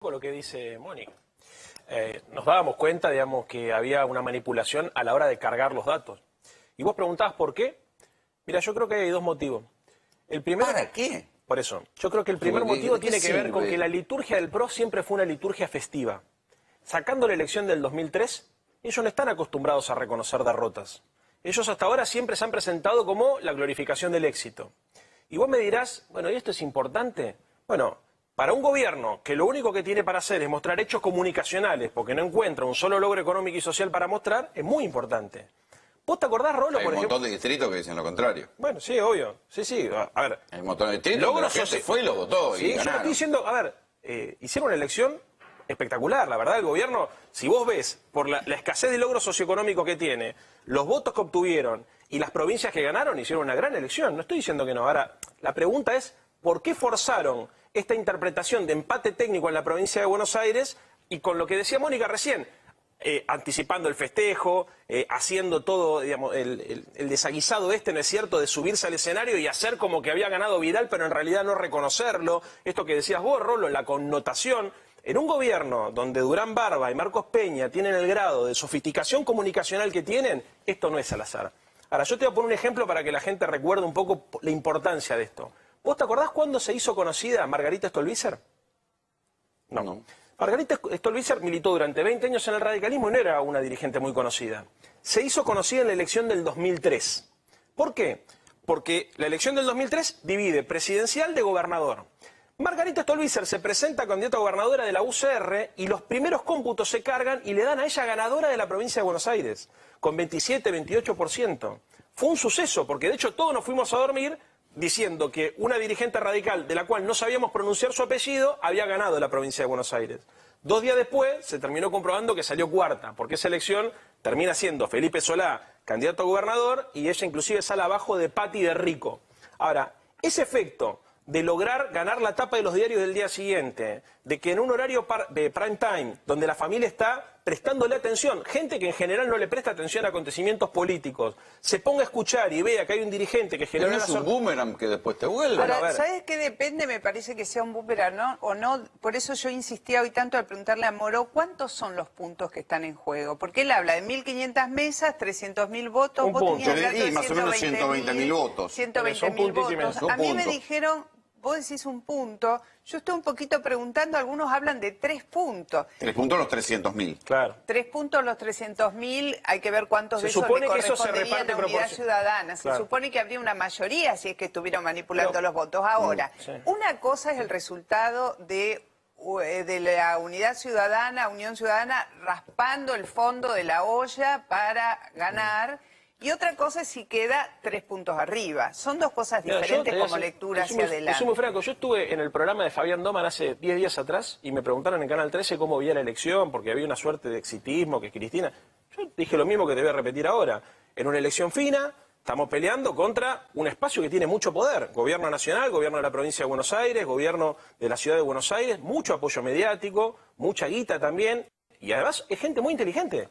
poco lo que dice Mónica. Nos dábamos cuenta, digamos, que había una manipulación a la hora de cargar los datos. Y vos preguntabas por qué. Mira, yo creo que hay dos motivos. El primero, ¿para qué? Por eso, yo creo que el primer motivo tiene que ver con que la liturgia del PRO siempre fue una liturgia festiva. Sacando la elección del 2003, ellos no están acostumbrados a reconocer derrotas. Ellos hasta ahora siempre se han presentado como la glorificación del éxito. Y vos me dirás, bueno, ¿y esto es importante? Bueno, para un gobierno que lo único que tiene para hacer es mostrar hechos comunicacionales, porque no encuentra un solo logro económico y social para mostrar, es muy importante. ¿Vos te acordás, Rolo, por ejemplo? Hay un montón de distritos que dicen lo contrario. Bueno, sí, obvio. Sí. A ver. Hay un montón de distritos que la gente fue y lo votó y yo ganaron. estoy diciendo, a ver, hicieron una elección espectacular. La verdad, el gobierno, si vos ves por la escasez de logro socioeconómico que tiene, los votos que obtuvieron y las provincias que ganaron, hicieron una gran elección. No estoy diciendo que no. Ahora, la pregunta es, ¿por qué forzaron esta interpretación de empate técnico en la provincia de Buenos Aires y con lo que decía Mónica recién? Anticipando el festejo, haciendo todo, digamos, el desaguisado ¿no es cierto?, de subirse al escenario y hacer como que había ganado Vidal, pero en realidad no reconocerlo. Esto que decías vos, Rolo, la connotación. En un gobierno donde Durán Barba y Marcos Peña tienen el grado de sofisticación comunicacional que tienen, esto no es al azar. Ahora, yo te voy a poner un ejemplo para que la gente recuerde un poco la importancia de esto. ¿Vos te acordás cuándo se hizo conocida Margarita Stolbizer? No. Margarita Stolbizer militó durante 20 años en el radicalismo y no era una dirigente muy conocida. Se hizo conocida en la elección del 2003. ¿Por qué? Porque la elección del 2003 divide presidencial de gobernador. Margarita Stolbizer se presenta candidata a gobernadora de la UCR y los primeros cómputos se cargan y le dan a ella ganadora de la provincia de Buenos Aires, con 27-28%. Fue un suceso, porque de hecho todos nos fuimos a dormir diciendo que una dirigente radical de la cual no sabíamos pronunciar su apellido había ganado la provincia de Buenos Aires. 2 días después se terminó comprobando que salió cuarta, porque esa elección termina siendo Felipe Solá candidato a gobernador y ella inclusive sale abajo de Patti de Rico. Ahora, ese efecto de lograr ganar la tapa de los diarios del día siguiente, de que en un horario de prime time, donde la familia está prestándole atención, gente que en general no le presta atención a acontecimientos políticos, se ponga a escuchar y vea que hay un dirigente que genera... Pero es un boomerang que después te vuelve. Ahora, ¿sabes qué depende? Me parece que sea un boomerang, ¿no? O no. Por eso yo insistía hoy tanto al preguntarle a Moró cuántos son los puntos que están en juego. Porque él habla de 1.500 mesas, 300.000 votos. Un punto. Y más o menos 120.000 votos. 120.000 votos. A mí me dijeron... Vos decís un punto, yo estoy un poquito preguntando, algunos hablan de 3 puntos. 3 puntos los 300.000. Claro. 3 puntos los 300.000, hay que ver cuántos de esos le corresponderían a Unidad Ciudadana. Se supone que habría una mayoría si es que estuvieron manipulando los votos. Ahora, una cosa es el resultado de la Unidad Ciudadana, Unión Ciudadana, raspando el fondo de la olla para ganar... Y otra cosa es si queda 3 puntos arriba. Son dos cosas diferentes como lectura hacia adelante. Soy muy franco. Yo estuve en el programa de Fabián Doman hace 10 días atrás y me preguntaron en Canal 13 cómo veía la elección, porque había una suerte de exitismo, que Cristina... Yo dije lo mismo que te voy a repetir ahora. En una elección fina, estamos peleando contra un espacio que tiene mucho poder. Gobierno nacional, gobierno de la provincia de Buenos Aires, gobierno de la ciudad de Buenos Aires, mucho apoyo mediático, mucha guita también. Y además es gente muy inteligente.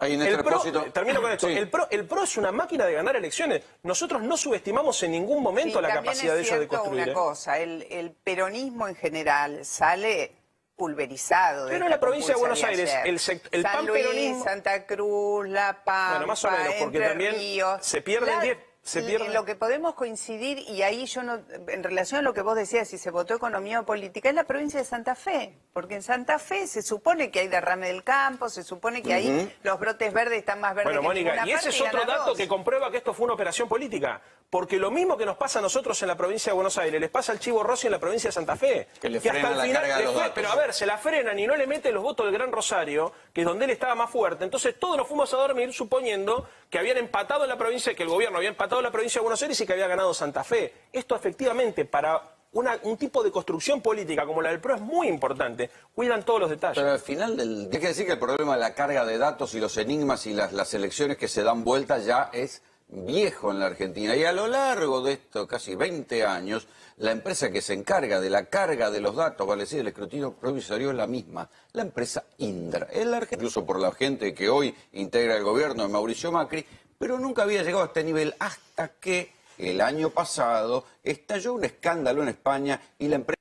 Termino con esto. Sí. El PRO es una máquina de ganar elecciones. Nosotros no subestimamos en ningún momento la capacidad de ellos de construir. Una cosa, el peronismo en general sale pulverizado. Pero en la provincia de Buenos Aires, el San Luis, panperonismo... Santa Cruz, La Pampa, bueno, más o menos, porque Entre también Ríos. se pierden 10... En lo que podemos coincidir, y ahí yo no, en relación a lo que vos decías, si se votó economía o política, es la provincia de Santa Fe, porque en Santa Fe se supone que hay derrame del campo, se supone que ahí los brotes verdes están más verdes. Bueno, que en Mónica, y ese es otro dato que comprueba que esto fue una operación política, porque lo mismo que nos pasa a nosotros en la provincia de Buenos Aires, les pasa al Chivo Rossi en la provincia de Santa Fe. Que hasta el final, pero a ver, se la frenan y no le meten los votos del Gran Rosario, que es donde él estaba más fuerte. Entonces todos nos fuimos a dormir suponiendo que habían empatado en la provincia, que el gobierno había empatado en la provincia de Buenos Aires y que había ganado Santa Fe. Esto efectivamente para un tipo de construcción política como la del PRO es muy importante. Cuidan todos los detalles. Pero al final, hay que decir que el problema de la carga de datos y los enigmas y las elecciones que se dan vueltas ya es viejo en la Argentina. Y a lo largo de estos casi 20 años, la empresa que se encarga de la carga de los datos, vale decir, el escrutinio provisorio, es la misma, la empresa Indra. Incluso por la gente que hoy integra el gobierno de Mauricio Macri, pero nunca había llegado a este nivel hasta que el año pasado estalló un escándalo en España y la empresa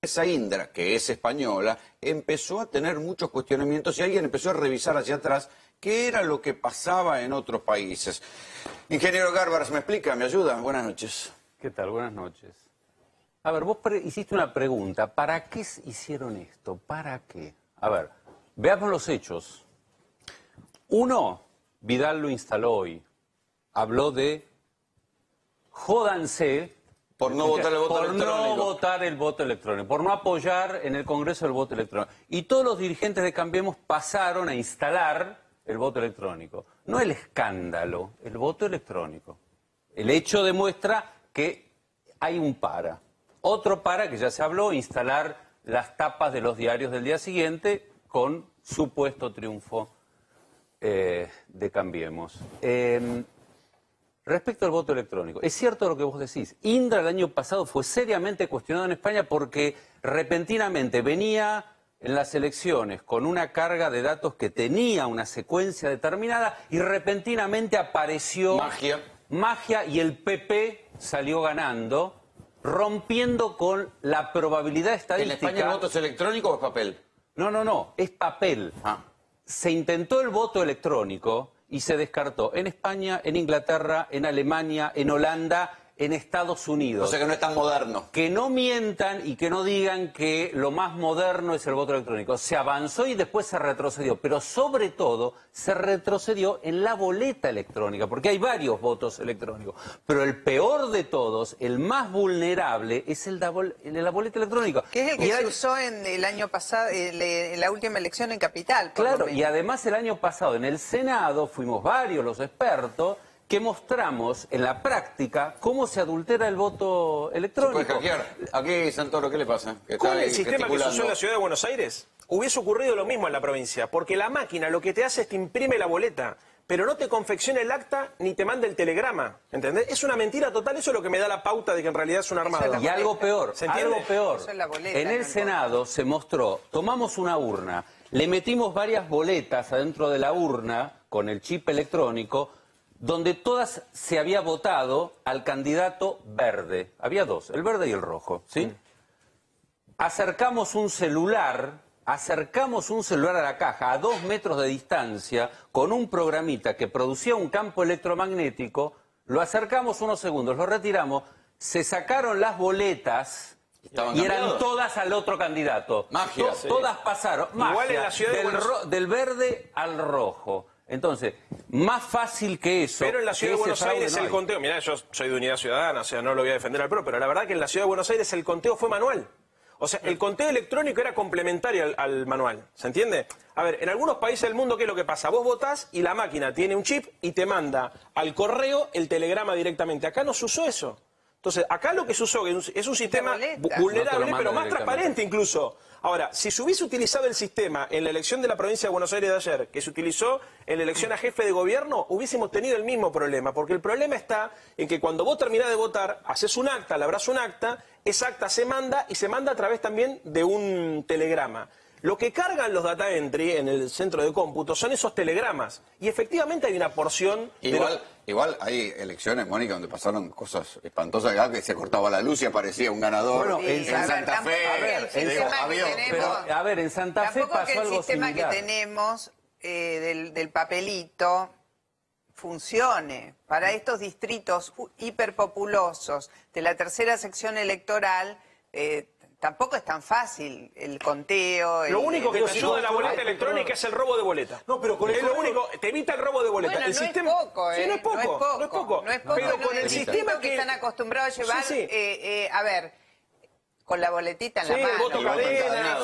empresa Indra, que es española, empezó a tener muchos cuestionamientos y alguien empezó a revisar hacia atrás qué era lo que pasaba en otros países. Ingeniero Gárbaras, ¿me explica? ¿Me ayuda? Buenas noches. ¿Qué tal? Buenas noches. A ver, vos hiciste una pregunta. ¿Para qué hicieron esto? ¿Para qué? A ver, veamos los hechos. Uno, Vidal lo instaló hoy. Habló de jódanse por no votar el voto electrónico. Por no votar el voto electrónico, por no apoyar en el Congreso el voto electrónico. Y todos los dirigentes de Cambiemos pasaron a instalar el voto electrónico. No el escándalo, el voto electrónico. El hecho demuestra que hay un para. Otro para, que ya se habló, instalar las tapas de los diarios del día siguiente con supuesto triunfo de Cambiemos. Respecto al voto electrónico, es cierto lo que vos decís. Indra el año pasado fue seriamente cuestionado en España porque repentinamente venía en las elecciones con una carga de datos que tenía una secuencia determinada y repentinamente apareció magia y el PP salió ganando, rompiendo con la probabilidad estadística. ¿En España el voto es electrónico o es papel? No, es papel. Se intentó el voto electrónico y se descartó en España, en Inglaterra, en Alemania, en Holanda, en Estados Unidos. O sea que no es tan moderno. Que no mientan y que no digan que lo más moderno es el voto electrónico. Se avanzó y después se retrocedió, pero sobre todo se retrocedió en la boleta electrónica, porque hay varios votos electrónicos. Pero el peor de todos, el más vulnerable, es el de la boleta electrónica. Que es el que se usó en el año pasado, en la última elección en Capital. Claro, y además el año pasado en el Senado fuimos varios los expertos que mostramos en la práctica cómo se adultera el voto electrónico. ¿Se puede hackear? Aquí, Santoro, ¿qué le pasa? Con el sistema que se usó en la Ciudad de Buenos Aires, hubiese ocurrido lo mismo en la provincia, porque la máquina lo que te hace es te imprime la boleta, pero no te confecciona el acta ni te manda el telegrama, ¿entendés? Es una mentira total, eso es lo que me da la pauta de que en realidad es un armado. Y algo peor, algo peor. En el Senado se mostró, tomamos una urna, le metimos varias boletas adentro de la urna con el chip electrónico, donde todas se había votado al candidato verde. Había dos, el verde y el rojo, ¿sí? Acercamos un celular a la caja a 2 metros de distancia con un programita que producía un campo electromagnético, lo acercamos unos segundos, lo retiramos, se sacaron las boletas y eran todas al otro candidato. Magia. Todas pasaron. Magia, igual en la ciudad del verde al rojo. Entonces, más fácil que eso. Pero en la Ciudad de Buenos Aires el conteo, mirá, yo soy de Unidad Ciudadana, o sea, no lo voy a defender al PRO, pero la verdad que en la Ciudad de Buenos Aires el conteo fue manual. O sea, el conteo electrónico era complementario al manual, ¿se entiende? A ver, en algunos países del mundo, ¿qué es lo que pasa? Vos votás y la máquina tiene un chip y te manda al correo el telegrama directamente. Acá no se usó eso. Entonces, acá lo que se usó es un sistema vulnerable, pero más transparente incluso. Ahora, si se hubiese utilizado el sistema en la elección de la provincia de Buenos Aires de ayer, que se utilizó en la elección a jefe de gobierno, hubiésemos tenido el mismo problema. Porque el problema está en que cuando vos terminás de votar, haces un acta, labrás un acta, esa acta se manda y se manda a través también de un telegrama. Lo que cargan los data entry en el centro de cómputo son esos telegramas. Y efectivamente hay una porción... Igual hay elecciones, Mónica, donde pasaron cosas espantosas, que se cortaba la luz y aparecía un ganador. Bueno, en Santa Fe... en Santa Fe pasó algo similar. Tampoco que el sistema que tenemos del papelito funcione. Para estos distritos hiperpopulosos de la tercera sección electoral... tampoco es tan fácil el conteo. Lo único que nos ayuda de la boleta electrónica es el robo de boleta. No, pero con es lo único, te evita el robo de boleta. Bueno, el no sistema... es poco, sí, no es poco. Pero con el sistema que están acostumbrados a llevar, a ver, con la boletita en la mano. El voto cadena,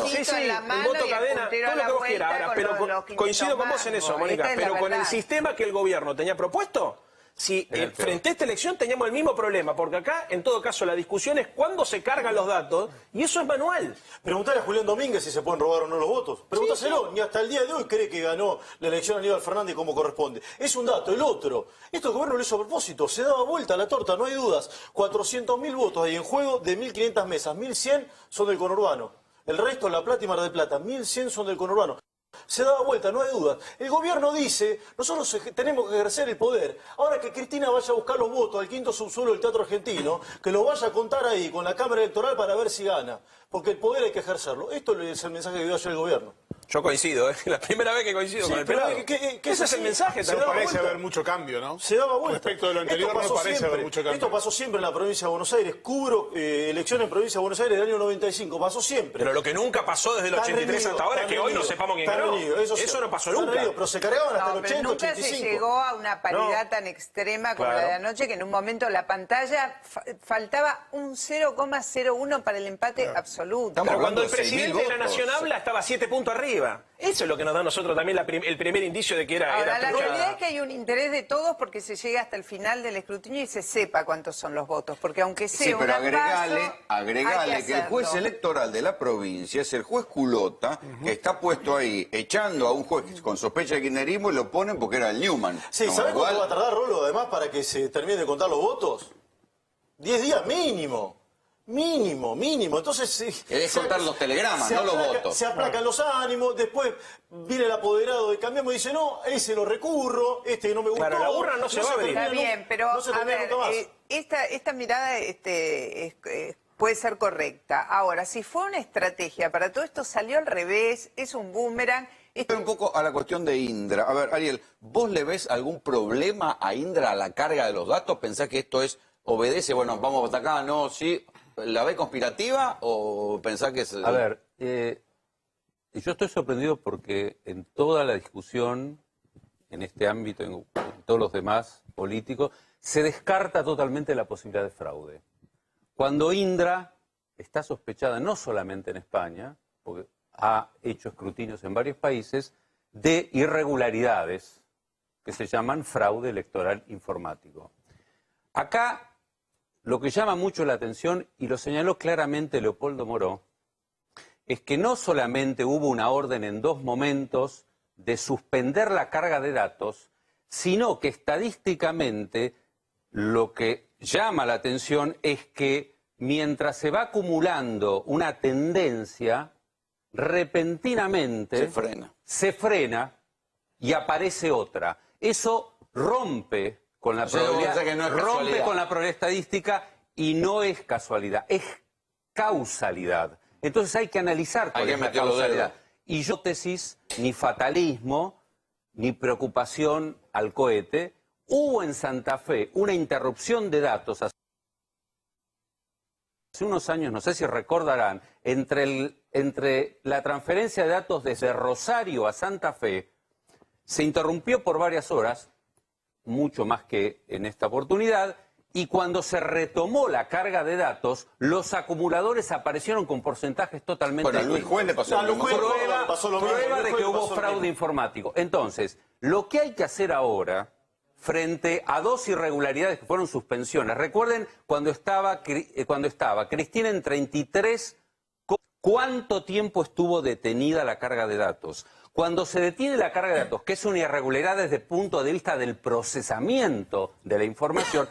el voto cadena, todo lo que vos quieras. Ahora, pero coincido con vos en eso, Mónica, pero con el sistema que el gobierno tenía propuesto... Si frente a esta elección teníamos el mismo problema, porque acá, en todo caso, la discusión es cuándo se cargan los datos, y eso es manual. Preguntale a Julián Domínguez si se pueden robar o no los votos. Pregúntaselo, ni hasta el día de hoy cree que ganó la elección a Aníbal Fernández como corresponde. Es un dato, el otro. Esto el gobierno lo hizo a propósito, se daba vuelta a la torta, no hay dudas. 400.000 votos hay en juego de 1.500 mesas, 1.100 son del conurbano. El resto, La Plata y Mar del Plata, 1.100 son del conurbano. Se da vuelta, no hay duda. El gobierno dice, nosotros tenemos que ejercer el poder. Ahora que Cristina vaya a buscar los votos al quinto subsuelo del Teatro Argentino, que lo vaya a contar ahí con la Cámara Electoral para ver si gana. Porque el poder hay que ejercerlo. Esto es el mensaje que dio ayer el gobierno. Yo coincido, es la primera vez que coincido con el pelado. Ese es el mensaje. No parece haber mucho cambio, ¿no? Se daba vuelta. Respecto de lo anterior no parece haber mucho cambio. Esto pasó siempre en la provincia de Buenos Aires. Cubro elecciones en provincia de Buenos Aires del año 95. Pasó siempre. Pero lo que nunca pasó desde el 83 hasta ahora es que hoy no sepamos quién ganó. Eso no pasó nunca. Pero se cargaban hasta el 80, nunca 85. se llegó a una paridad tan extrema como la de anoche, que en un momento la pantalla faltaba un 0,01 para el empate absoluto. Pero cuando el presidente de la Nación habla, estaba 7 puntos arriba. Eso es lo que nos da a nosotros también el primer indicio de que era... Ahora, la realidad es que hay un interés de todos porque se llega hasta el final del escrutinio y se sepa cuántos son los votos. Porque aunque sea sí, pero agregale que el juez electoral de la provincia es el juez Culota, que está puesto ahí echando a un juez con sospecha de kirchnerismo y lo ponen porque era el Newman. Sí, ¿sabés cuánto va a tardar, Rolo, además, para que se termine de contar los votos? 10 días mínimo. Mínimo. Entonces... Es contar los telegramas, no los votos. Se aplacan los ánimos, después viene el apoderado de Cambiemos y dice, no, ese lo recurro, este no me gustó. Claro, la urna no se va a abrir. Está bien, pero a ver, esta mirada puede ser correcta. Ahora, si fue una estrategia para todo esto, salió al revés, es un boomerang... Un poco a la cuestión de Indra. A ver, Ariel, ¿vos le ves algún problema a Indra a la carga de los datos? ¿Pensás que esto obedece, bueno, vamos hasta acá, no, sí? ¿La ve conspirativa o pensás que es...? A ver, yo estoy sorprendido porque en toda la discusión, en este ámbito, en todos los demás políticos, se descarta totalmente la posibilidad de fraude. Cuando Indra está sospechada no solamente en España, porque ha hecho escrutinios en varios países, de irregularidades que se llaman fraude electoral informático. Acá lo que llama mucho la atención, y lo señaló claramente Leopoldo Moró, es que no solamente hubo una orden en 2 momentos de suspender la carga de datos, sino que estadísticamente lo que llama la atención es que mientras se va acumulando una tendencia, repentinamente se frena y aparece otra. Eso rompe con la probabilidad estadística y no es casualidad, es causalidad. Entonces hay que analizar cuál es la causalidad. Y yo hipótesis, ni fatalismo, ni preocupación al cohete. Hubo en Santa Fe una interrupción de datos hace unos años, no sé si recordarán, entre la transferencia de datos desde Rosario a Santa Fe, se interrumpió por varias horas, mucho más que en esta oportunidad, y cuando se retomó la carga de datos, los acumuladores aparecieron con porcentajes totalmente distintos. Bueno, a Luis Juez le pasó lo mismo. Prueba de que hubo fraude informático. Entonces, lo que hay que hacer ahora, frente a 2 irregularidades que fueron suspensiones, recuerden cuando estaba Cristina en 33, ¿cuánto tiempo estuvo detenida la carga de datos? Cuando se detiene la carga de datos, que es una irregularidad desde el punto de vista del procesamiento de la información,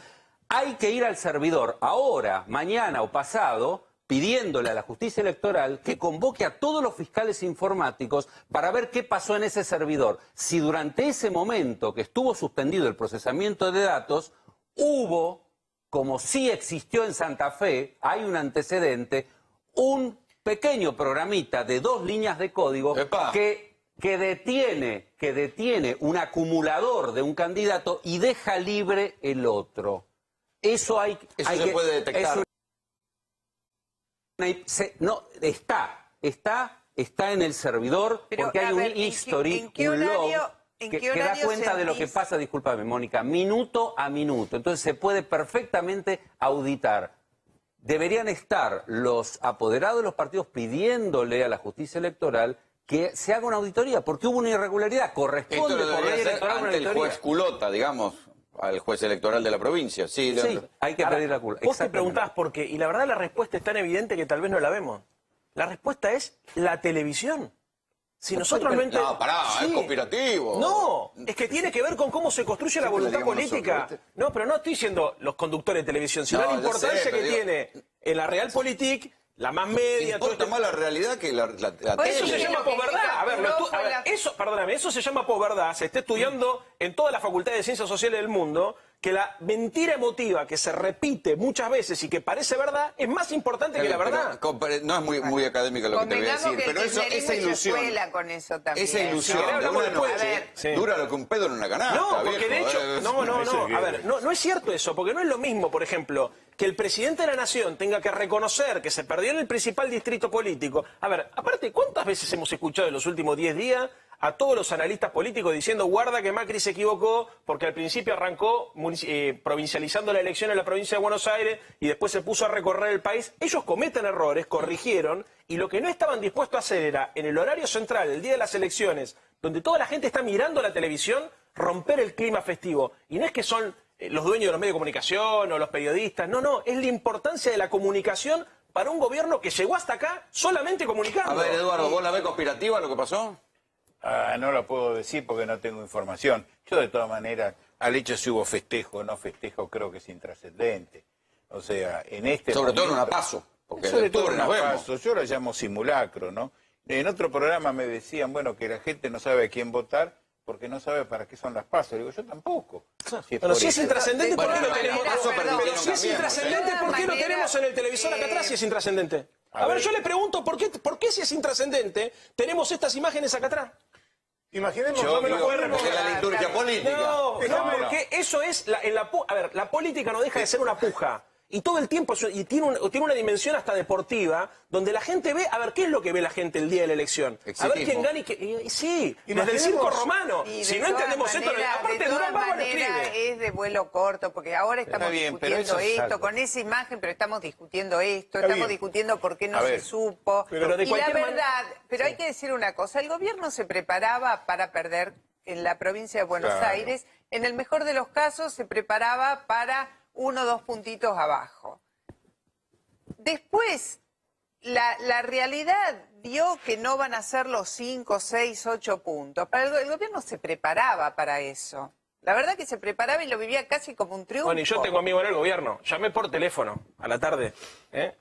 hay que ir al servidor ahora, mañana o pasado, pidiéndole a la justicia electoral que convoque a todos los fiscales informáticos para ver qué pasó en ese servidor. Si durante ese momento que estuvo suspendido el procesamiento de datos, hubo, como sí existió en Santa Fe, hay un antecedente, un pequeño programita de 2 líneas de código que detiene un acumulador de un candidato y deja libre el otro. Eso se puede detectar. Está en el servidor. Pero, porque hay un history, un log que da cuenta de lo que pasa, discúlpame, Mónica, minuto a minuto. Entonces se puede perfectamente auditar. Deberían estar los apoderados de los partidos pidiéndole a la justicia electoral que se haga una auditoría, porque hubo una irregularidad. Corresponde por ley electoral ante el juez Culota, digamos, al juez electoral de la provincia. Sí, hay que pedir la culpa. Vos te preguntás por qué, y la verdad la respuesta es tan evidente que tal vez no la vemos. La respuesta es la televisión. Si nosotros no entendemos... No, pará, es conspirativo. No, es que tiene que ver con cómo se construye la voluntad política. No, pero no estoy diciendo los conductores de televisión, sino la importancia que tiene en la Realpolitik la más media... Importa más la realidad que la Eso se llama posverdad. A ver, eso, perdóname, eso se llama posverdad. Se está estudiando en todas las facultades de ciencias sociales del mundo que la mentira emotiva que se repite muchas veces y que parece verdad es más importante que la verdad. No es muy académico lo que te voy a decir, pero esa ilusión... Con eso también. Esa ilusión de una noche dura lo que un pedo en una canasta. No, porque viejo, de hecho... No. A ver, no es cierto eso, porque no es lo mismo, por ejemplo, que el presidente de la Nación tenga que reconocer que se perdió en el principal distrito político. A ver, aparte, ¿cuántas veces hemos escuchado en los últimos 10 días a todos los analistas políticos diciendo guarda que Macri se equivocó porque al principio arrancó provincializando la elección en la provincia de Buenos Aires y después se puso a recorrer el país? Ellos cometen errores, corrigieron, y lo que no estaban dispuestos a hacer era, en el horario central, el día de las elecciones, donde toda la gente está mirando la televisión, romper el clima festivo. Y no es que son los dueños de los medios de comunicación o los periodistas, no, es la importancia de la comunicación para un gobierno que llegó hasta acá solamente comunicando. A ver, Eduardo, ¿vos la ves conspirativa lo que pasó? No lo puedo decir porque no tengo información. Yo, de todas maneras, al hecho si hubo festejo o no festejo, creo que es intrascendente. O sea, en este Sobre momento, todo en una PASO. Porque sobre todo en nos una vemos. PASO. Yo lo llamo simulacro, ¿no? En otro programa me decían, bueno, que la gente no sabe a quién votar porque no sabe para qué son las PASO. Digo, yo tampoco. Pero si es intrascendente, ¿por qué lo tenemos? Pero si es intrascendente, ¿por qué lo tenemos en el televisor acá atrás si es intrascendente? A ver, yo le pregunto, ¿por qué si es intrascendente tenemos estas imágenes acá atrás? Imaginemos, Yo no me lo digo, puede porque responder. la liturgia política. No, porque eso es... A ver, la política no deja de ser una puja. Y todo el tiempo, y tiene una dimensión hasta deportiva, donde la gente ve, a ver, ¿qué es lo que ve la gente el día de la elección? A ver quién gana y sí, desde el circo romano. Si no entendemos esto, aparte Durán Bárbaro escribe. Es de vuelo corto, porque ahora estamos discutiendo esto, con esa imagen, pero estamos discutiendo esto, estamos discutiendo por qué no se supo. Pero de y la cualquier verdad, pero hay que decir una cosa, el gobierno se preparaba para perder en la provincia de Buenos Aires, en el mejor de los casos se preparaba para 1 o 2 puntitos abajo. Después, la realidad dio que no van a ser los 5, 6, 8 puntos. El gobierno se preparaba para eso. La verdad que se preparaba y lo vivía casi como un triunfo. Bueno, y yo tengo amigos en el gobierno. Llamé por teléfono a la tarde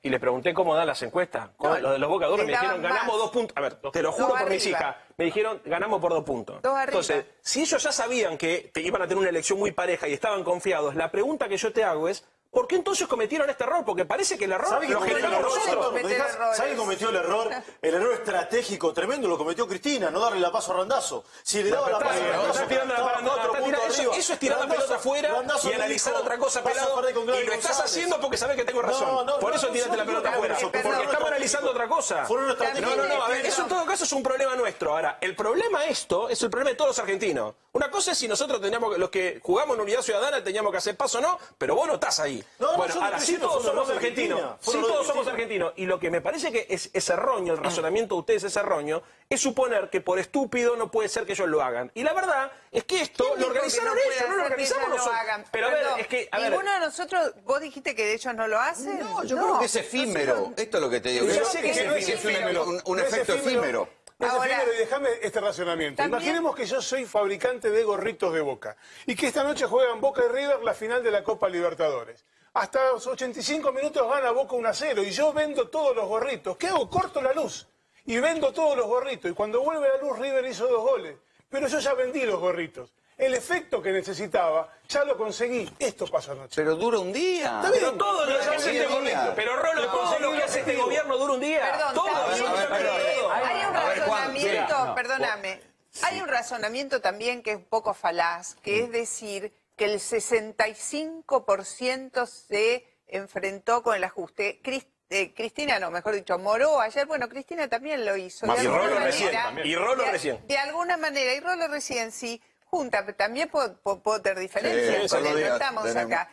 y le pregunté cómo dan las encuestas. Los de los Boca Duros me dijeron, ganamos 2 puntos. A ver, te lo juro por mis hijas. Me dijeron, ganamos por 2 puntos. Entonces, si ellos ya sabían que iban a tener una elección muy pareja y estaban confiados, la pregunta que yo te hago es, ¿por qué entonces cometieron este error? Porque parece que el error lo generamos nosotros. ¿Sabe qué cometió el error? El error estratégico tremendo lo cometió Cristina, no darle la paso a Randazzo. Si le daba la paso a Randazzo, eso es tirar la pelota afuera y analizar otra cosa, pelado. Y lo estás haciendo porque sabes que tengo razón. Por eso tiraste la pelota afuera. Porque estamos analizando otra cosa. No, a ver, eso en todo caso es un problema nuestro. Ahora, el problema esto es el problema de todos los argentinos. Una cosa es si nosotros teníamos, los que jugamos en Unidad Ciudadana, teníamos que hacer paso o no, pero vos no estás ahí. Bueno, ahora sí todos somos argentinos. Sí todos somos argentinos. Y lo que me parece que es erróneo, el razonamiento de ustedes es erróneo, es suponer que por estúpido no puede ser que ellos lo hagan. Y la verdad es que esto lo organizaron ellos, no lo organizamos nosotros. Pero a ver, es que... ninguno de nosotros, vos dijiste que de ellos no lo hacen. No, yo creo que es efímero. Esto es lo que te digo. Yo sé que es efímero. Un efecto efímero. Ahora, y déjame este razonamiento. También... Imaginemos que yo soy fabricante de gorritos de Boca y que esta noche juegan Boca y River la final de la Copa Libertadores. Hasta los 85 minutos gana Boca 1-0 y yo vendo todos los gorritos. ¿Qué hago? Corto la luz y vendo todos los gorritos. Y cuando vuelve la luz, River hizo 2 goles. Pero yo ya vendí los gorritos. El efecto que necesitaba, ya lo conseguí. Esto pasó anoche. Pero dura un día. Pero todo lo que hace este gobierno. Pero Rolo, todo lo que hace este gobierno dura un día. Perdón, todo. Hay un razonamiento, perdóname. Hay un razonamiento también que es un poco falaz, que es decir que el 65% se enfrentó con el ajuste. Cristina, no, mejor dicho, Moró ayer, bueno, Cristina también lo hizo. Y Rolo recién. De alguna manera, y Rolo recién sí, junta, también puedo tener diferencias con él, no estamos acá.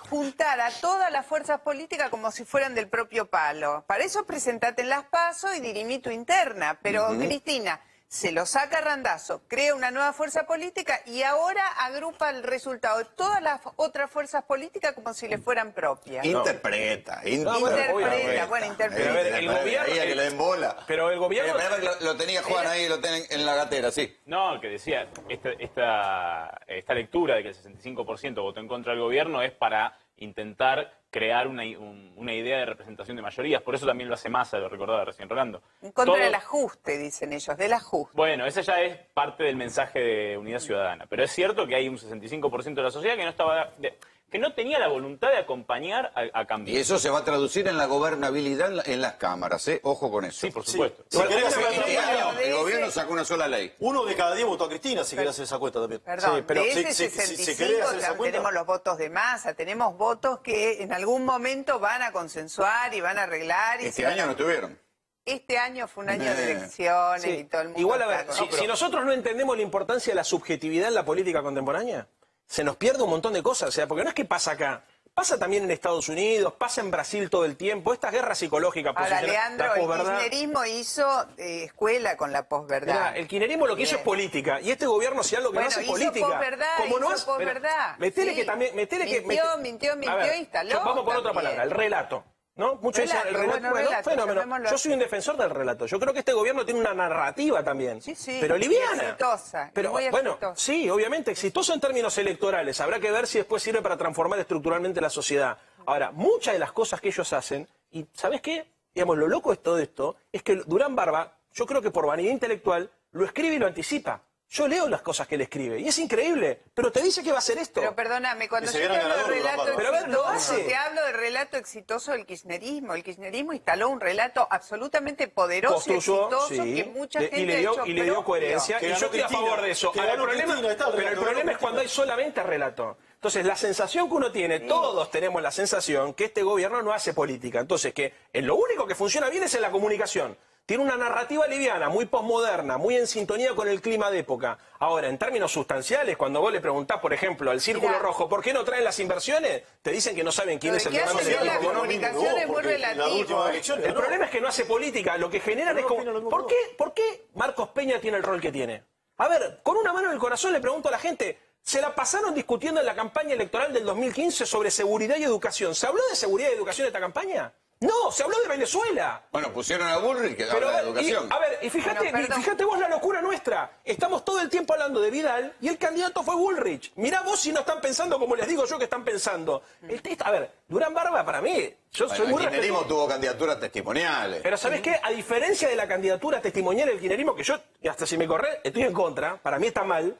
Juntar a todas las fuerzas políticas como si fueran del propio palo. Para eso presentate en las PASO y dirimí tu interna, pero Cristina... se lo saca Randazzo, crea una nueva fuerza política y ahora agrupa el resultado de todas las otras fuerzas políticas como si le fueran propias. Interpreta. Bueno, interpreta. El gobierno... que le den bola. Pero el gobierno... Lo tenía Juan ahí, lo tienen en la gatera, sí. No, que decía, esta lectura de que el 65% votó en contra del gobierno es para intentar crear una idea de representación de mayorías. Por eso también lo hace Massa, lo recordaba recién Rolando. En contra del ajuste, dicen ellos, del ajuste. Bueno, ese ya es parte del mensaje de Unidad Ciudadana. Pero es cierto que hay un 65% de la sociedad que no estaba... que no tenía la voluntad de acompañar a cambiar. Y eso se va a traducir en la gobernabilidad en las cámaras, ¿eh? Ojo con eso. Sí, por supuesto. Sí. El gobierno sacó una sola ley. 1 de cada 10 votó a Cristina, si querés hacer esa cuenta también. Perdón, sí, pero de ese 65 tenemos los votos de Massa, tenemos votos que en algún momento van a consensuar y van a arreglar. Y este año no tuvieron. Este año fue un año de elecciones y todo el mundo... Igual, a ver, si nosotros no entendemos la importancia de la subjetividad en la política contemporánea, se nos pierde un montón de cosas. O sea, porque no es que pasa acá. Pasa también en Estados Unidos, pasa en Brasil todo el tiempo. Estas guerras psicológicas... Ahora, Leandro, el kirchnerismo hizo escuela con la posverdad. Mirá, el kirchnerismo lo que hizo es política. Y este gobierno, si algo que no hace política... Hizo posverdad. Metele que también... Mintió, instaló. Vamos por otra palabra, el relato. ¿No? Muchos dicen el relato, fenómeno. Yo soy un defensor del relato. Yo creo que este gobierno tiene una narrativa también, pero liviana. Exitosa, pero bueno, sí, obviamente exitosa en términos electorales. Habrá que ver si después sirve para transformar estructuralmente la sociedad. Ahora, muchas de las cosas que ellos hacen, y ¿sabes qué? Digamos, lo loco de todo esto es que Durán Barba, yo creo que por vanidad intelectual, lo escribe y lo anticipa. Yo leo las cosas que él escribe y es increíble, pero te dice que va a hacer esto. Pero perdóname, cuando yo te hablo de relato exitoso, te hablo del relato exitoso del kirchnerismo. El kirchnerismo instaló un relato absolutamente poderoso y exitoso que mucha gente y le dio coherencia. Y yo estoy a favor de eso. Pero el problema es cuando hay solamente relato. Entonces, la sensación que uno tiene, todos tenemos la sensación que este gobierno no hace política. Entonces, que lo único que funciona bien es en la comunicación. Tiene una narrativa liviana, muy posmoderna, muy en sintonía con el clima de época. Ahora, en términos sustanciales, cuando vos le preguntás, por ejemplo, al Círculo Rojo, ¿por qué no traen las inversiones? Te dicen que no saben quién es el programa de la comunicación es muy relativo. El problema es que no hace política, lo que generan es como... ¿Por qué Marcos Peña tiene el rol que tiene? A ver, con una mano en el corazón le pregunto a la gente, se la pasaron discutiendo en la campaña electoral del 2015 sobre seguridad y educación. ¿Se habló de seguridad y educación en esta campaña? No, se habló de Venezuela. Bueno, pusieron a Bullrich que habla de educación. Y fíjate vos la locura nuestra. Estamos todo el tiempo hablando de Vidal y el candidato fue Bullrich. Mirá vos si no están pensando como les digo yo que están pensando. A ver, Durán Barba para mí, yo soy muy respetuoso. El kirchnerismo tuvo candidaturas testimoniales. Pero ¿sabés qué? A diferencia de la candidatura testimonial del kirchnerismo, que yo, hasta si me corre, estoy en contra, para mí está mal,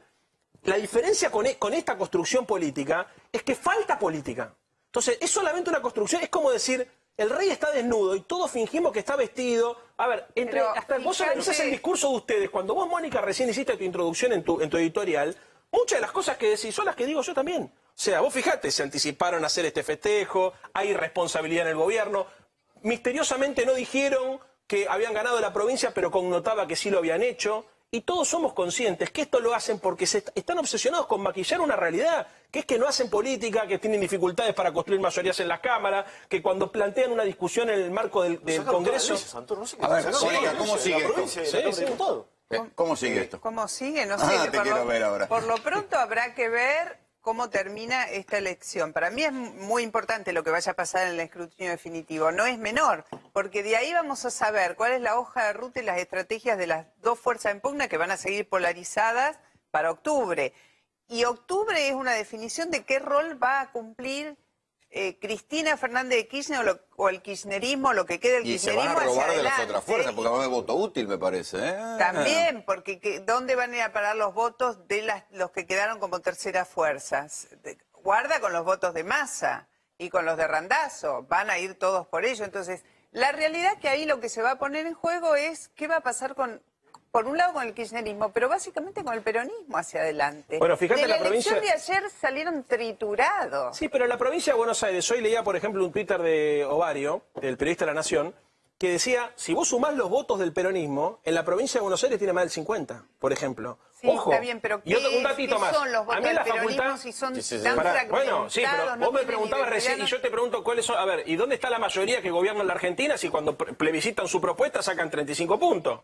la diferencia con esta construcción política es que falta política. Entonces, es solamente una construcción, es como decir... El rey está desnudo y todos fingimos que está vestido. A ver, vos analizás el discurso de ustedes. Cuando vos, Mónica, recién hiciste tu introducción en tu editorial, muchas de las cosas que decís son las que digo yo también. O sea, vos fijate, se anticiparon a hacer este festejo, hay responsabilidad en el gobierno. Misteriosamente no dijeron que habían ganado la provincia, pero connotaba que sí lo habían hecho. Y todos somos conscientes que esto lo hacen porque están obsesionados con maquillar una realidad, que es que no hacen política, que tienen dificultades para construir mayorías en las cámaras, que cuando plantean una discusión en el marco del Congreso... A ver, ¿cómo sigue esto? ¿Cómo sigue esto? ¿Cómo sigue? No sé. Te quiero ver ahora. Por lo pronto habrá que ver cómo termina esta elección. Para mí es muy importante lo que vaya a pasar en el escrutinio definitivo. No es menor, porque de ahí vamos a saber cuál es la hoja de ruta y las estrategias de las dos fuerzas en pugna que van a seguir polarizadas para octubre. Y octubre es una definición de qué rol va a cumplir Cristina Fernández de Kirchner o el kirchnerismo, lo que quede del kirchnerismo hacia adelante. Y se van a robar de las otras fuerzas, porque va a haber voto útil, me parece. También, porque ¿dónde van a ir a parar los votos de los que quedaron como terceras fuerzas? Guarda con los votos de Massa y con los de Randazzo, van a ir todos por ello. Entonces, la realidad que ahí lo que se va a poner en juego es qué va a pasar por un lado con el kirchnerismo, pero básicamente con el peronismo hacia adelante. Bueno, fíjate, de la elección de ayer salieron triturados. Sí, pero en la provincia de Buenos Aires, hoy leía, por ejemplo, un Twitter de Ovario, el periodista de La Nación, que decía, si vos sumás los votos del peronismo, en la provincia de Buenos Aires tiene más del 50, por ejemplo. Sí, ojo. Está bien, pero un datito más. Son los votos del peronismo si son tan fragmentados? Bueno, sí, pero vos me preguntabas recién y yo te pregunto cuáles son... A ver, ¿y dónde está la mayoría que gobierna en la Argentina si cuando plebiscitan su propuesta sacan 35 puntos?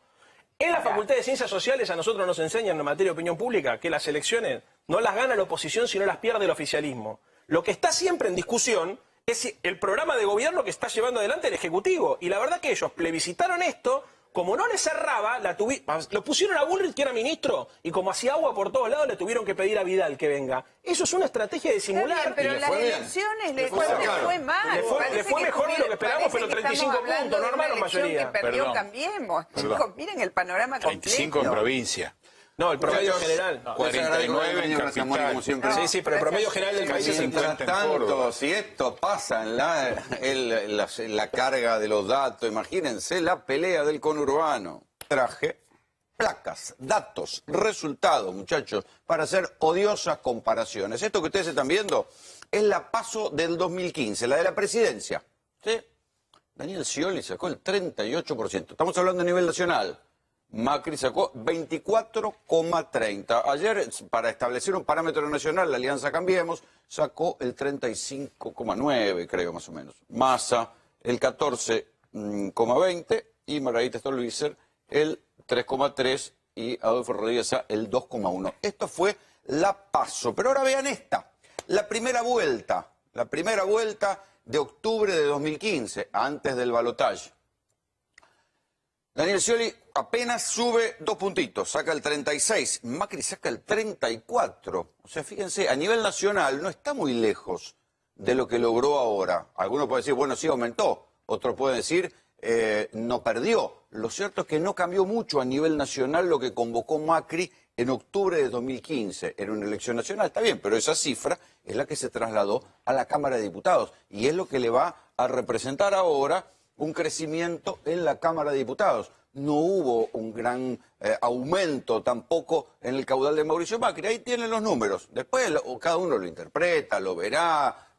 En la Facultad de Ciencias Sociales a nosotros nos enseñan en materia de opinión pública que las elecciones no las gana la oposición, sino las pierde el oficialismo. Lo que está siempre en discusión es el programa de gobierno que está llevando adelante el Ejecutivo. Y la verdad que ellos plebiscitaron esto como no le cerraba, lo pusieron a Bullrich, que era ministro, y como hacía agua por todos lados, le tuvieron que pedir a Vidal que venga. Eso es una estrategia de simular. Pero en las elecciones le fue mal. Le fue mejor de lo que esperábamos, pero 35 puntos, no armaron mayoría. Que perdió Cambiemos. Chicos, miren el panorama completo. 25 en provincia. No, el promedio general. 49 en capital. Como siempre. Sí, pero el promedio general del país es 50. Mientras tanto, si esto pasa en la carga de los datos, imagínense la pelea del conurbano. Traje placas, datos, resultados, muchachos, para hacer odiosas comparaciones. Esto que ustedes están viendo es la PASO del 2015, la de la presidencia. ¿Sí? Daniel Scioli sacó el 38%. Estamos hablando a nivel nacional. Macri sacó 24,30. Ayer, para establecer un parámetro nacional, la Alianza Cambiemos sacó el 35,9, creo, más o menos. Massa, el 14,20 y Margarita Stolbizer, el 3,3 y Adolfo Rodríguez el 2,1. Esto fue la PASO. Pero ahora vean esta, la primera vuelta de octubre de 2015, antes del balotaje. Daniel Scioli apenas sube 2 puntitos, saca el 36, Macri saca el 34. O sea, fíjense, a nivel nacional no está muy lejos de lo que logró ahora. Algunos pueden decir, bueno, sí aumentó, otros pueden decir, no perdió. Lo cierto es que no cambió mucho a nivel nacional lo que convocó Macri en octubre de 2015. Era una elección nacional, está bien, pero esa cifra es la que se trasladó a la Cámara de Diputados y es lo que le va a representar ahora un crecimiento en la Cámara de Diputados. No hubo un gran aumento tampoco en el caudal de Mauricio Macri. Ahí tienen los números. Después cada uno lo interpreta, lo verá.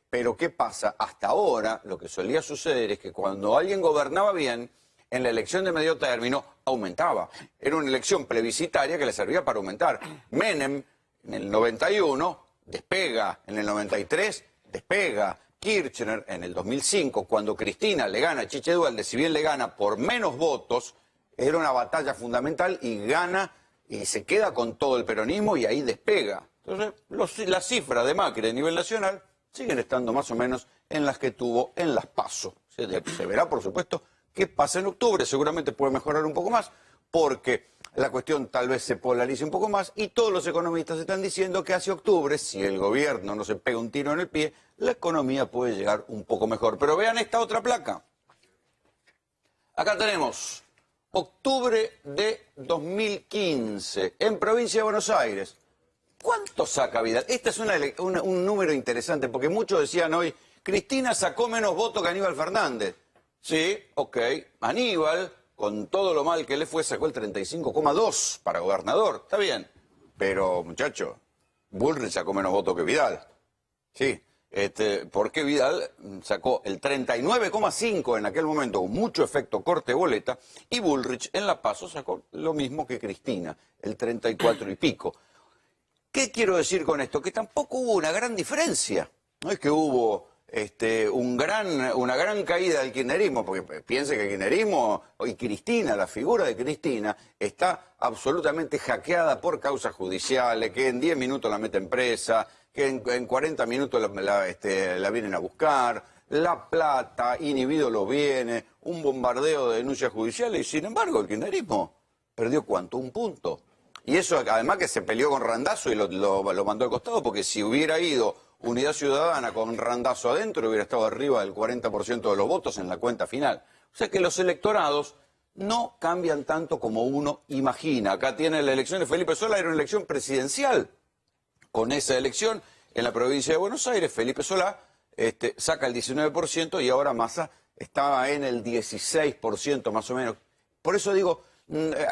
Pero ¿qué pasa? Hasta ahora lo que solía suceder es que cuando alguien gobernaba bien, en la elección de medio término aumentaba. Era una elección plebiscitaria que le servía para aumentar. Menem en el 91 despega, en el 93 despega. Kirchner en el 2005, cuando Cristina le gana a Chiche Duhalde, si bien le gana por menos votos, era una batalla fundamental y gana y se queda con todo el peronismo y ahí despega. Entonces, las cifras de Macri a nivel nacional siguen estando más o menos en las que tuvo en las PASO. Se verá, por supuesto, qué pasa en octubre. Seguramente puede mejorar un poco más, porque la cuestión tal vez se polarice un poco más y todos los economistas están diciendo que hacia octubre, si el gobierno no se pega un tiro en el pie, la economía puede llegar un poco mejor. Pero vean esta otra placa. Acá tenemos octubre de 2015 en provincia de Buenos Aires. ¿Cuánto saca Vidal? Este es un número interesante porque muchos decían hoy, Cristina sacó menos votos que Aníbal Fernández. Sí, ok, Aníbal, con todo lo mal que le fue, sacó el 35,2 para gobernador. Está bien, pero muchacho, Bullrich sacó menos votos que Vidal. Sí, porque Vidal sacó el 39,5 en aquel momento, con mucho efecto corte boleta, y Bullrich en la PASO sacó lo mismo que Cristina, el 34 y pico. ¿Qué quiero decir con esto? Que tampoco hubo una gran diferencia. No es que hubo una gran caída del kirchnerismo, porque piense que el kirchnerismo y Cristina, la figura de Cristina, está absolutamente hackeada por causas judiciales, que en 10 minutos la meten presa, que en 40 minutos la vienen a buscar, La Plata, inhibido los bienes, un bombardeo de denuncias judiciales, y sin embargo el kirchnerismo perdió ¿cuánto? 1 punto. Y eso además que se peleó con Randazzo y lo mandó al costado, porque si hubiera ido Unidad Ciudadana con Randazzo adentro, hubiera estado arriba del 40% de los votos en la cuenta final. O sea que los electorados no cambian tanto como uno imagina. Acá tiene la elección de Felipe Solá, era una elección presidencial. Con esa elección en la provincia de Buenos Aires, Felipe Solá saca el 19% y ahora Massa estaba en el 16% más o menos. Por eso digo,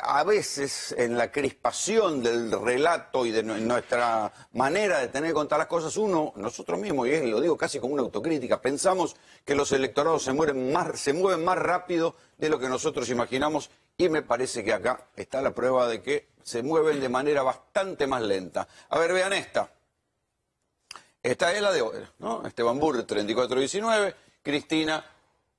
a veces en la crispación del relato y de nuestra manera de tener que contar las cosas, nosotros mismos, y lo digo casi como una autocrítica, pensamos que los electorados se mueven más rápido de lo que nosotros imaginamos, y me parece que acá está la prueba de que se mueven de manera bastante más lenta. A ver, vean esta. Esta es la de hoy, ¿no? Esteban Burr, 34-19, Cristina,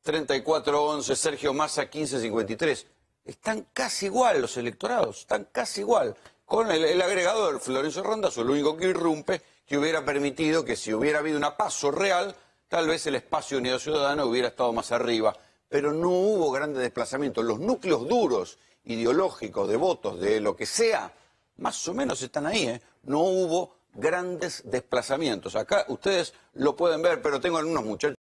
34-11, Sergio Massa, 15-53. Están casi igual los electorados, están casi igual. Con el agregador Florencio Randazzo, lo único que irrumpe, que hubiera permitido que si hubiera habido una PASO real, tal vez el espacio Unidad Ciudadana hubiera estado más arriba. pero no hubo grandes desplazamientos. Los núcleos duros, ideológicos, de votos, de lo que sea, más o menos están ahí, ¿eh? No hubo grandes desplazamientos. Acá ustedes lo pueden ver, pero tengo algunos muchachos